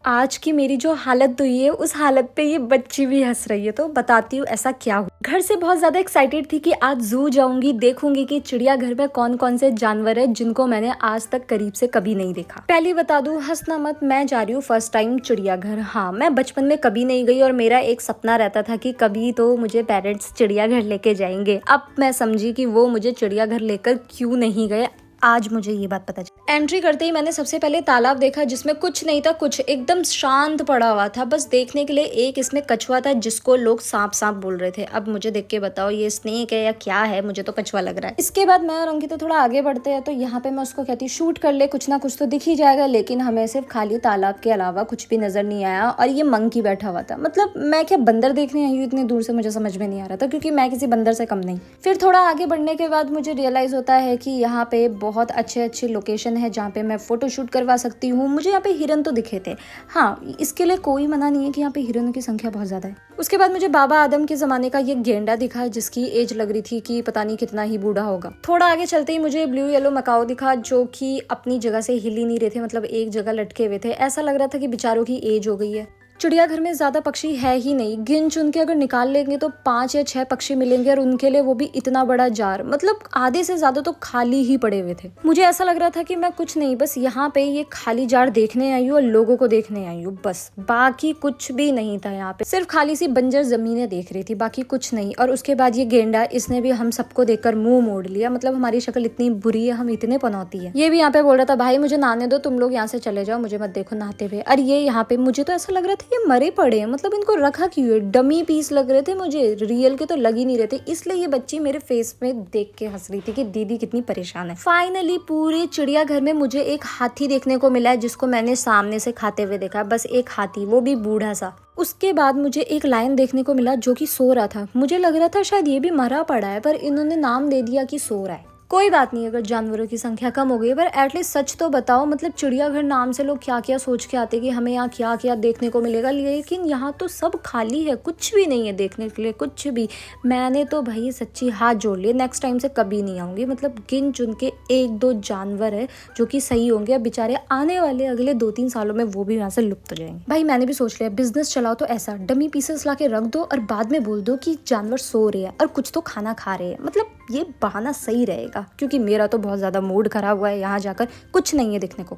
आज की मेरी जो हालत हुई है उस हालत पे ये बच्ची भी हंस रही है, तो बताती हूँ ऐसा क्या हुआ। घर से बहुत ज्यादा एक्साइटेड थी कि आज जू जाऊंगी, देखूंगी कि चिड़ियाघर में कौन कौन से जानवर है जिनको मैंने आज तक करीब से कभी नहीं देखा। पहले बता दूं, हंसना मत, मैं जा रही हूँ फर्स्ट टाइम चिड़ियाघर। हाँ, मैं बचपन में कभी नहीं गई और मेरा एक सपना रहता था कि कभी तो मुझे पेरेंट्स चिड़ियाघर लेके जाएंगे। अब मैं समझी कि वो मुझे चिड़ियाघर लेकर क्यों नहीं गए। आज मुझे ये बात पता चली। एंट्री करते ही मैंने सबसे पहले तालाब देखा जिसमें कुछ नहीं था, कुछ एकदम शांत पड़ा हुआ था। बस देखने के लिए एक इसमें कछुआ था जिसको लोग सांप सांप बोल रहे थे। अब मुझे देख के बताओ ये स्नेक है या क्या है, मुझे तो कछुआ लग रहा है। इसके बाद मैं और अंकिता थोड़ा आगे बढ़ते हैं तो यहाँ पे मैं उसको कहती शूट कर ले, कुछ ना कुछ तो दिख ही जाएगा। लेकिन हमें सिर्फ खाली तालाब के अलावा कुछ भी नजर नहीं आया और ये मंकी बैठा हुआ था। मतलब मैं क्या बंदर देखने आई हूँ इतनी दूर से, मुझे समझ में नहीं आ रहा था क्योंकि मैं किसी बंदर से कम नहीं। फिर थोड़ा आगे बढ़ने के बाद मुझे रियलाइज होता है कि यहाँ पे बहुत अच्छे लोकेशन है जहाँ पे मैं फोटो शूट करवा सकती हूँ। मुझे यहाँ पे हिरन तो दिखे थे। हाँ, इसके लिए कोई मना नहीं है कि यहाँ पे हिरनों की संख्या बहुत ज्यादा है। उसके बाद मुझे बाबा आदम के जमाने का ये गेंडा दिखा जिसकी एज लग रही थी कि पता नहीं कितना ही बूढ़ा होगा। थोड़ा आगे चलते ही मुझे ब्लू येलो मकाओ दिखा जो कि अपनी जगह से हिल ही नहीं रहे थे, मतलब एक जगह लटके हुए थे। ऐसा लग रहा था कि बेचारों की एज हो गई है। चिड़ियाघर में ज्यादा पक्षी है ही नहीं, गिन चुन के अगर निकाल लेंगे तो 5 या 6 पक्षी मिलेंगे और उनके लिए वो भी इतना बड़ा जार। मतलब आधे से ज्यादा तो खाली ही पड़े हुए थे। मुझे ऐसा लग रहा था कि मैं कुछ नहीं, बस यहाँ पे ये खाली जार देखने आई हूँ और लोगों को देखने आई हूँ, बस बाकी कुछ भी नहीं था। यहाँ पे सिर्फ खाली सी बंजर जमीनें देख रही थी, बाकी कुछ नहीं। और उसके बाद ये गेंडा, इसने भी हम सबको देखकर मुंह मोड़ लिया। मतलब हमारी शक्ल इतनी बुरी है, हम इतने पनौती है। ये भी यहाँ पे बोल रहा था भाई मुझे नहाने दो, तुम लोग यहाँ से चले जाओ, मुझे मत देखो नहाते हुए। और ये यहाँ पे मुझे तो ऐसा लग रहा था ये मरे पड़े हैं, मतलब इनको रखा क्यों है। डमी पीस लग रहे थे मुझे, रियल के तो लग ही नहीं रहे थे। इसलिए ये बच्ची मेरे फेस में देख के हंस रही थी कि दीदी कितनी परेशान है। फाइनली पूरे चिड़ियाघर में मुझे एक हाथी देखने को मिला है जिसको मैंने सामने से खाते हुए देखा, बस एक हाथी, वो भी बूढ़ा सा। उसके बाद मुझे एक लायन देखने को मिला जो कि सो रहा था। मुझे लग रहा था शायद ये भी मरा पड़ा है, पर इन्होंने नाम दे दिया कि सो रहा है। कोई बात नहीं अगर जानवरों की संख्या कम हो गई है, पर एटलीस्ट सच तो बताओ। मतलब चिड़ियाघर नाम से लोग क्या क्या सोच के आते कि हमें यहाँ क्या क्या देखने को मिलेगा, लेकिन यहाँ तो सब खाली है, कुछ भी नहीं है देखने के लिए, कुछ भी। मैंने तो भाई सच्ची हाथ जोड़ लिए, नेक्स्ट टाइम से कभी नहीं आऊंगी। मतलब गिन चुन के 1-2 जानवर है जो कि सही होंगे। अब बेचारे आने वाले अगले 2-3 सालों में वो भी यहाँ से लुप्त हो जाएंगे। भाई मैंने भी सोच लिया बिजनेस चलाओ तो ऐसा, डमी पीसेस ला के रख दो और बाद में बोल दो कि जानवर सो रहे हैं और कुछ तो खाना खा रहे हैं। मतलब ये बहाना सही रहेगा क्योंकि मेरा तो बहुत ज्यादा मूड खराब हुआ है, यहाँ जाकर कुछ नहीं है देखने को।